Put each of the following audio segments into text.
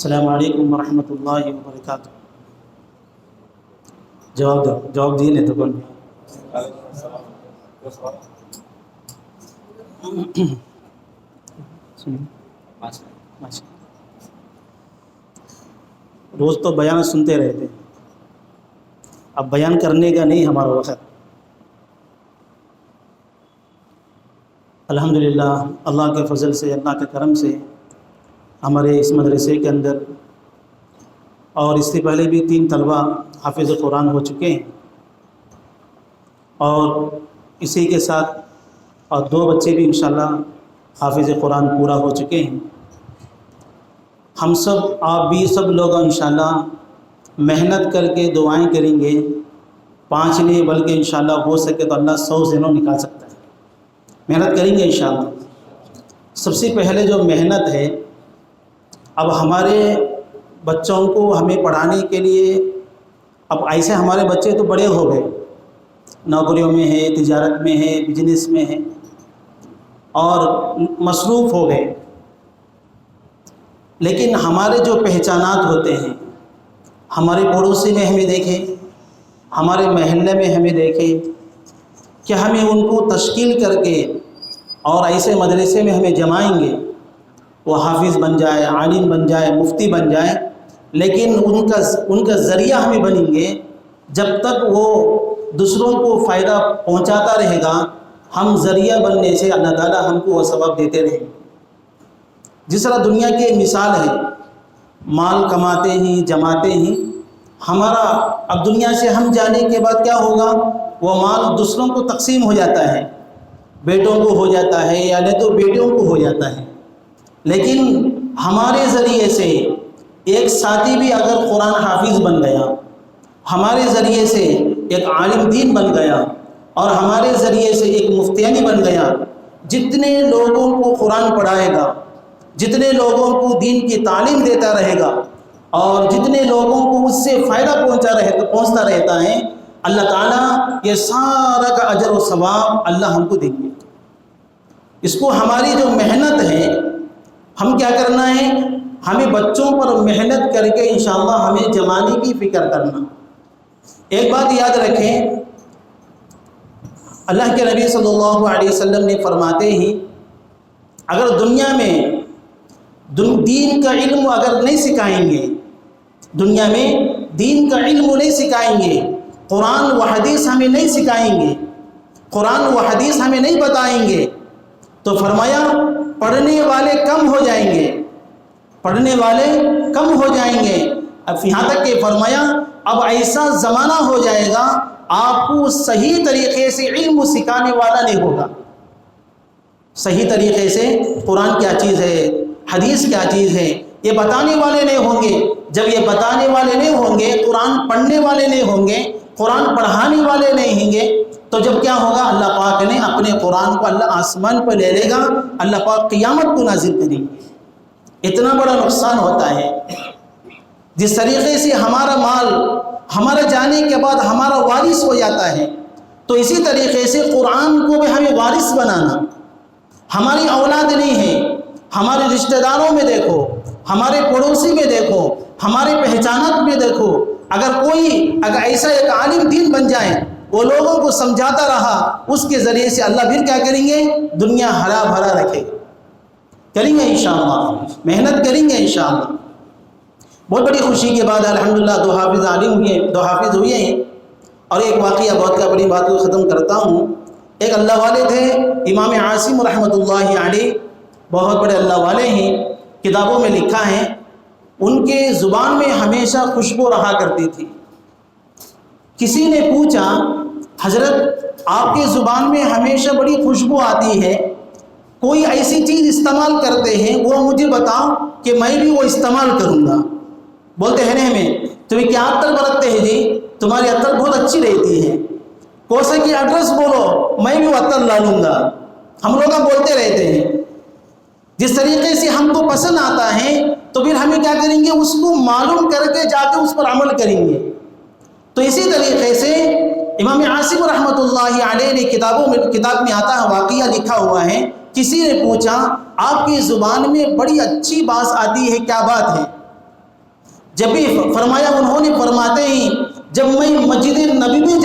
السلام علیکم ورحمۃ اللہ وبرکاتہ. جواب دیے نہیں تو کون روز تو بیان سنتے رہتے، اب بیان کرنے کا نہیں ہمارا وقت. الحمدللہ اللہ کے فضل سے، اللہ کے کرم سے ہمارے اس مدرسے کے اندر اور اس سے پہلے بھی 3 طلبہ حافظ قرآن ہو چکے ہیں، اور اسی کے ساتھ اور 2 بچے بھی انشاءاللہ حافظ قرآن پورا ہو چکے ہیں. ہم سب، آپ بھی سب لوگ انشاءاللہ محنت کر کے دعائیں کریں گے. 5 نہیں بلکہ انشاءاللہ ہو سکے تو اللہ 100 زینوں نکال سکتا ہے. محنت کریں گے انشاءاللہ. سب سے پہلے جو محنت ہے، اب ہمارے بچوں کو ہمیں پڑھانے کے لیے، اب ایسے ہمارے بچے تو بڑے ہو گئے، نوکریوں میں ہے، تجارت میں ہے، بزنس میں ہے اور مصروف ہو گئے. لیکن ہمارے جو پہچانات ہوتے ہیں، ہمارے پڑوسی میں ہمیں دیکھیں، ہمارے محلے میں ہمیں دیکھیں کہ ہمیں ان کو تشکیل کر کے اور ایسے مدرسے میں ہمیں جمائیں گے، وہ حافظ بن جائے، عالم بن جائے، مفتی بن جائے، لیکن ان کا ذریعہ ہمیں بنیں گے. جب تک وہ دوسروں کو فائدہ پہنچاتا رہے گا، ہم ذریعہ بننے سے اللہ تعالیٰ ہم کو وہ سبب دیتے رہیں گے. جس طرح دنیا کی مثال ہے، مال کماتے ہی جماتے ہی ہمارا، اب دنیا سے ہم جانے کے بعد کیا ہوگا، وہ مال دوسروں کو تقسیم ہو جاتا ہے، بیٹوں کو ہو جاتا ہے یا نہیں تو بیٹیوں کو ہو جاتا ہے. لیکن ہمارے ذریعے سے ایک ساتھی بھی اگر قرآن حافظ بن گیا، ہمارے ذریعے سے ایک عالم دین بن گیا، اور ہمارے ذریعے سے ایک مفتیانی بن گیا، جتنے لوگوں کو قرآن پڑھائے گا، جتنے لوگوں کو دین کی تعلیم دیتا رہے گا، اور جتنے لوگوں کو اس سے فائدہ پہنچتا رہتا ہے، اللہ تعالیٰ یہ سارا کا اجر و ثواب اللہ ہم کو دیں گے. اس کو ہماری جو محنت ہے، ہم کیا کرنا ہے، ہمیں بچوں پر محنت کر کے انشاءاللہ ہمیں جمانے کی فکر کرنا. ایک بات یاد رکھیں، اللہ کے نبی صلی اللہ علیہ وسلم نے فرماتے ہی، اگر دنیا میں دین کا علم اگر نہیں سکھائیں گے، دنیا میں دین کا علم نہیں سکھائیں گے، قرآن و حدیث ہمیں نہیں سکھائیں گے، قرآن و حدیث ہمیں نہیں بتائیں گے، تو فرمایا پڑھنے والے کم ہو جائیں گے، پڑھنے والے کم ہو جائیں گے. اب یہاں تک کہ فرمایا اب ایسا زمانہ ہو جائے گا، آپ کو صحیح طریقے سے علم سکھانے والا نہیں ہوگا. صحیح طریقے سے قرآن کیا چیز ہے، حدیث کیا چیز ہے، یہ بتانے والے نہیں ہوں گے. جب یہ بتانے والے نہیں ہوں گے، قرآن پڑھنے والے نہیں ہوں گے، قرآن پڑھانے والے نہیں ہوں گے، تو جب کیا ہوگا، اللہ پاک نے اپنے قرآن کو اللہ آسمان پر لے لے گا، اللہ پاک قیامت کو نازل کریں گے. اتنا بڑا نقصان ہوتا ہے. جس طریقے سے ہمارا مال ہمارا جانے کے بعد ہمارا وارث ہو جاتا ہے، تو اسی طریقے سے قرآن کو بھی ہمیں وارث بنانا. ہماری اولاد نہیں ہے، ہمارے رشتہ داروں میں دیکھو، ہمارے پڑوسی میں دیکھو، ہمارے پہچانت میں دیکھو، اگر ایسا ایک عالم دین بن جائے، وہ لوگوں کو سمجھاتا رہا، اس کے ذریعے سے اللہ پھر کیا کریں گے، دنیا ہرا بھرا رکھے گا. کریں گے انشاءاللہ، محنت کریں گے انشاءاللہ. بہت بڑی خوشی کے بعد الحمدللہ 2 حافظ عالم ہوئے، 2 حافظ ہوئے ہیں. اور ایک واقعہ بہت کا بڑی بات کو ختم کرتا ہوں. ایک اللہ والے تھے امام عاصم رحمۃ اللہ علیہ، بہت بڑے اللہ والے ہیں، کتابوں میں لکھا ہے ان کے زبان میں ہمیشہ خوشبو رہا کرتی تھی. کسی نے پوچھا، حضرت آپ کے زبان میں ہمیشہ بڑی خوشبو آتی ہے، کوئی ایسی چیز استعمال کرتے ہیں وہ مجھے بتاؤ کہ میں بھی وہ استعمال کروں گا. بولتے ہیں نا ہمیں، تمہیں کیا عطر برتتے ہیں جی، تمہاری عطر بہت اچھی رہتی ہے، کوسے کی ایڈریس بولو میں بھی وہ عطر لا لوں گا. ہم لوگ بولتے رہتے ہیں. جس طریقے سے ہم کو پسند آتا ہے تو پھر ہمیں کیا کریں گے، اس کو معلوم کر کے جا کے اس پر عمل کریں گے. تو اسی طریقے سے امام عاصم رحمۃ اللہ علیہ نے کتاب میں آتا ہے، واقعہ لکھا ہوا ہے. کسی نے پوچھا آپ کی زبان میں بڑی اچھی بات آتی ہے، کیا بات ہے؟ جب بھی فرمایا انہوں نے فرماتے ہیں جب میں مسجد نبی میں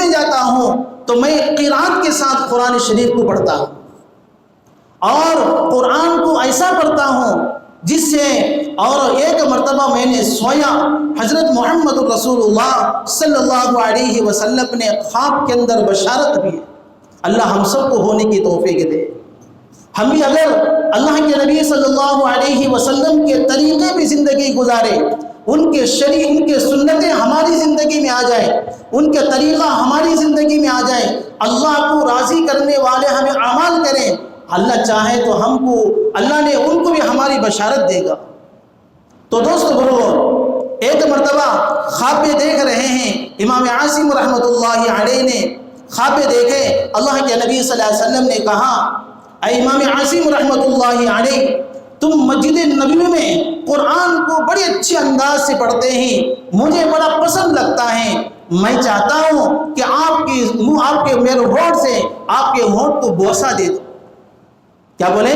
جاتا ہوں تو میں قرات کے ساتھ قرآن شریف کو پڑھتا ہوں اور قرآن کو ایسا پڑھتا ہوں جس سے، اور ایک مرتبہ میں نے سویا، حضرت محمد رسول اللہ صلی اللہ علیہ وسلم نے خواب کے اندر بشارت دی۔ اللہ ہم سب کو ہونے کی توفیق دے۔ ہم بھی اگر اللہ کے نبی صلی اللہ علیہ وسلم کے طریقے پہ زندگی گزارے، ان کے شریع، ان کے سنتیں ہماری زندگی میں آ جائیں، ان کے طریقہ ہماری زندگی میں آ جائیں، اللہ کو راضی کرنے والے ہمیں اعمال کریں، اللہ چاہے تو ہم کو، اللہ نے ان کو بھی ہماری بشارت دے گا۔ تو دوست برو، ایک مرتبہ خواب میں دیکھ رہے ہیں، امام عاصم رحمۃ اللہ علیہ نے خواب میں دیکھے، اللہ کے نبی صلی اللہ علیہ وسلم نے کہا، اے امام عاصم رحمۃ اللہ علیہ، تم مسجد نبوی میں قرآن کو بڑے اچھے انداز سے پڑھتے ہیں، مجھے بڑا پسند لگتا ہے، میں چاہتا ہوں کہ آپ کے میرے ہونٹ سے آپ کے ہونٹ کو بوسہ دے دو۔ کیا بولے؟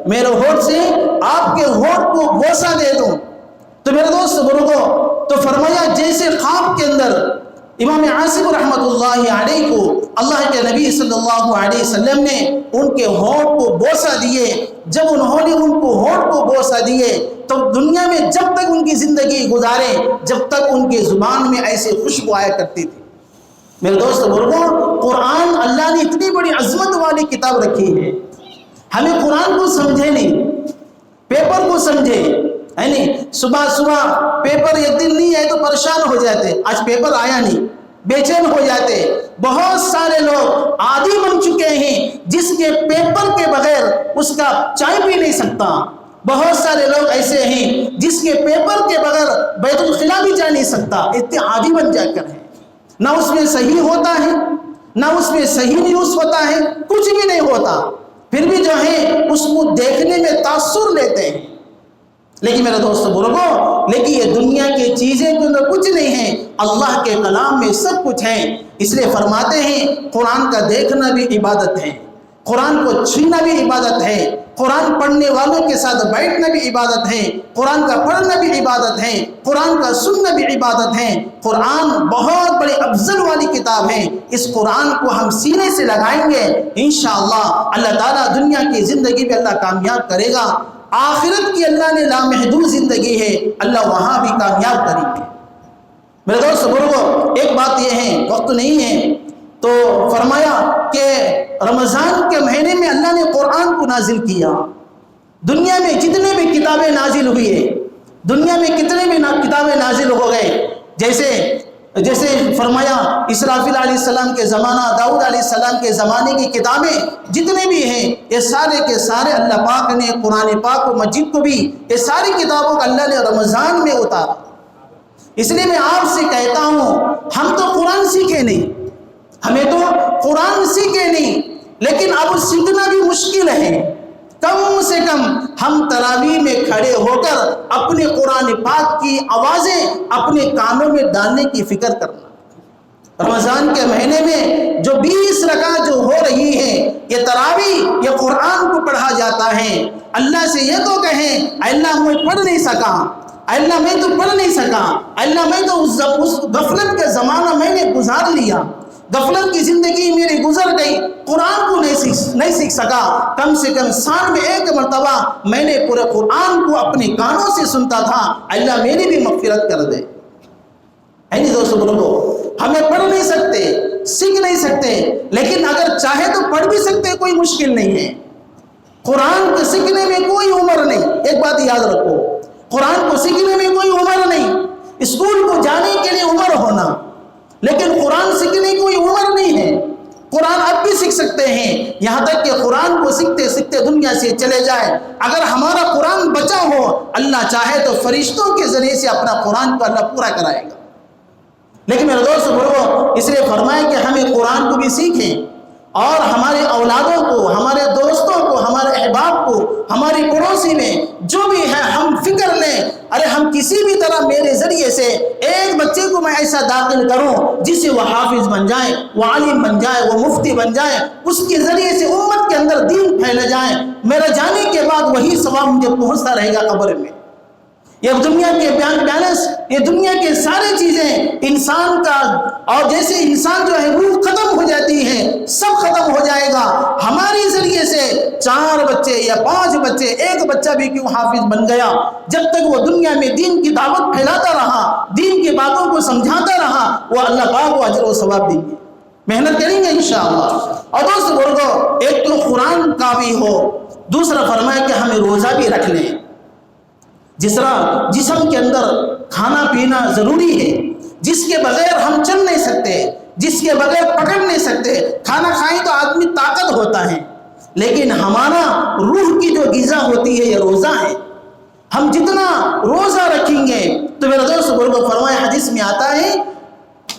میرے ہونٹ سے آپ کے ہونٹ کو بوسہ دے دوں۔ تو میرے دوست بزرگوں، تو فرمایا جیسے خواب کے اندر امام عاصم رحمۃ اللہ علیہ کو اللہ کے نبی صلی اللہ علیہ وسلم نے ان کے ہونٹ کو بوسہ دیے، جب انہوں نے ان کو ہونٹ کو بوسہ دیے تو دنیا میں جب تک ان کی زندگی گزارے، جب تک ان کی زبان میں ایسے خوشبو آیا کرتی تھی۔ میرے دوست بزرگوں، قرآن اللہ نے اتنی بڑی عظمت والی کتاب رکھی ہے، ہمیں قرآن کو سمجھے نہیں، پیپر کو سمجھے، ہے نہیں؟ صبح پیپر ایک دن نہیں آئے تو پریشان ہو جاتے، آج پیپر آیا نہیں، بے چین ہو جاتے۔ بہت سارے لوگ عادی بن چکے ہیں جس کے پیپر کے بغیر اس کا چائے پی نہیں سکتا۔ بہت سارے لوگ ایسے ہیں جس کے پیپر کے بغیر بیت الخلا بھی جا نہیں سکتا، اتنے عادی بن جا کر ہے، نہ اس میں صحیح ہوتا ہے، نہ اس میں صحیح نیوز ہوتا ہے، کچھ بھی نہیں ہوتا، پھر بھی جو ہے اس کو دیکھنے میں تاثر لیتے ہیں۔ لیکن میرے دوست بزرگوں، لیکن یہ دنیا کی چیزیں کے اندر کچھ نہیں ہے، اللہ کے کلام میں سب کچھ ہے۔ اس لیے فرماتے ہیں قرآن کا دیکھنا بھی عبادت ہے، قرآن کو چھینا بھی عبادت ہے، قرآن پڑھنے والوں کے ساتھ بیٹھنا بھی عبادت ہے، قرآن کا پڑھنا بھی عبادت ہے، قرآن کا سننا بھی عبادت ہے۔ قرآن بہت بڑی افضل والی کتاب ہے، اس قرآن کو ہم سینے سے لگائیں گے انشاءاللہ اللہ تعالیٰ دنیا کی زندگی پہ اللہ کامیاب کرے گا، آخرت کی اللہ نے لامحدود زندگی ہے، اللہ وہاں بھی کامیاب کریں گے۔ میرے دوست بزرگوں، ایک بات یہ ہے، وقت نہیں ہے تو فرمایا کہ رمضان کے مہینے میں اللہ نے قرآن کو نازل کیا۔ دنیا میں جتنے بھی کتابیں نازل ہوئی ہیں، دنیا میں کتنے بھی کتابیں نازل ہو گئے، جیسے فرمایا اسرافیل علیہ السلام کے زمانہ، داؤد علیہ السلام کے زمانے کی کتابیں جتنے بھی ہیں، یہ سارے کے سارے اللہ پاک نے قرآن پاک و مجید کو بھی، یہ ساری کتابوں کا اللہ نے رمضان میں اتارا۔ اس لیے میں آپ سے کہتا ہوں، ہم تو قرآن سیکھے نہیں، ہمیں تو قرآن سیکھے نہیں، لیکن اب سیکھنا بھی مشکل ہے۔ کم سے کم ہم تراویح میں کھڑے ہو کر اپنے قرآن پاک کی آوازیں اپنے کانوں میں ڈالنے کی فکر کرنا۔ رمضان کے مہینے میں جو 20 رکعت جو ہو رہی ہے، یہ تراویح، یہ قرآن کو پڑھا جاتا ہے۔ اللہ سے یہ تو کہیں، اللہ میں پڑھ نہیں سکا، اللہ میں تو پڑھ نہیں سکا، اللہ میں تو اس غفلت کا زمانہ میں نے گزار لیا، غفلت کی زندگی میری گزر گئی، قرآن کو نہیں سیکھ سکا۔ کم سے کم سال میں ایک مرتبہ میں نے پورے قرآن کو اپنے کانوں سے سنتا تھا، اللہ میری بھی مغفرت کر دے۔ نہیں دوستو بولو، ہمیں پڑھ نہیں سکتے، سیکھ نہیں سکتے، لیکن اگر چاہے تو پڑھ بھی سکتے، کوئی مشکل نہیں ہے۔ قرآن کو سیکھنے میں کوئی عمر نہیں، ایک بات یاد رکھو، قرآن کو سیکھنے میں کوئی عمر نہیں۔ اسکول کو جانے کے لیے عمر ہونا، لیکن قرآن سیکھنے کی کوئی عمر نہیں ہے۔ قرآن اب بھی سیکھ سکتے ہیں، یہاں تک کہ قرآن کو سیکھتے سیکھتے دنیا سے چلے جائے، اگر ہمارا قرآن بچا ہو، اللہ چاہے تو فرشتوں کے ذریعے سے اپنا قرآن کو اللہ پورا کرائے گا۔ لیکن میرے دوست بزرگوں، اس لیے فرمائے کہ ہمیں قرآن کو بھی سیکھیں اور ہمارے اولادوں کو، ہمارے دوستوں کو، ہمارے احباب کو، ہماری پڑوسی میں جو بھی ہے ہم فکر لیں، ارے ہم کسی بھی طرح میرے ذریعے سے ایک بچے کو میں ایسا داخل کروں جس سے وہ حافظ بن جائے، وہ عالم بن جائے، وہ مفتی بن جائے، اس کے ذریعے سے امت کے اندر دین پھیل جائے، میرے جانے کے بعد وہی ثواب مجھے پہنچتا رہے گا قبر میں۔ یہ دنیا کے بیلنس، یہ دنیا کے سارے چیزیں انسان کا، اور جیسے انسان جو ہے روح ختم ہو جاتی ہے، سب ختم ہو جائے گا، ہمارے ذریعے سے 4 بچے یا 5 بچے، ایک بچہ بھی کیوں حافظ بن گیا، جب تک وہ دنیا میں دین کی دعوت پھیلاتا رہا، دین کی باتوں کو سمجھاتا رہا، وہ اللہ پاک کو اجر و ثواب دیں گے۔ محنت کریں گے انشاءاللہ۔ اور دوست بزرگوں، ایک تو قرآن کا بھی ہو، دوسرا فرمایا کہ ہمیں روزہ بھی رکھ لیں۔ جس طرح جسم کے اندر کھانا پینا ضروری ہے، جس کے بغیر ہم چل نہیں سکتے، جس کے بغیر پکڑ نہیں سکتے، کھانا کھائیں تو آدمی طاقت ہوتا ہے، لیکن ہمارا روح کی جو غذا ہوتی ہے یہ روزہ ہے۔ ہم جتنا روزہ رکھیں گے تو میرے دوست بزرگوں، فرمایا حدیث میں آتا ہے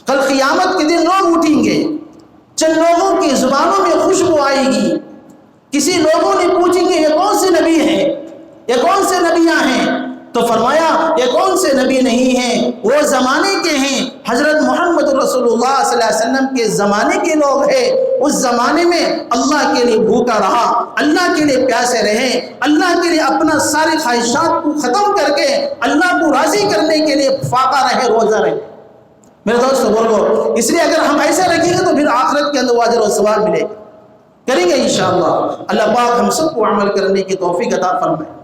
کل قیامت کے دن لوگ اٹھیں گے، چند لوگوں کی زبانوں میں خوشبو آئے گی، کسی لوگوں نے پوچھیں گے یہ کون سے نبی ہیں، یہ کون سے نبیاں ہیں، تو فرمایا یہ کون سے نبی نہیں ہیں، وہ زمانے کے ہیں، حضرت محمد رسول اللہ صلی اللہ علیہ وسلم کے زمانے کے لوگ ہیں۔ اس زمانے میں اللہ کے لیے بھوکا رہا، اللہ کے لیے پیاسے رہے، اللہ کے لیے اپنا ساری خواہشات کو ختم کر کے اللہ کو راضی کرنے کے لیے فاقہ رہے، روزہ رہے۔ میرے دوست بزرگوں، اس لیے اگر ہم ایسا رکھیں گے تو پھر آخرت کے اندر وہ اجر و ثواب ملے گا۔ کریں گے انشاءاللہ۔ اللہ پاک ہم سب کو عمل کرنے کی توفیق عطا فرمائے۔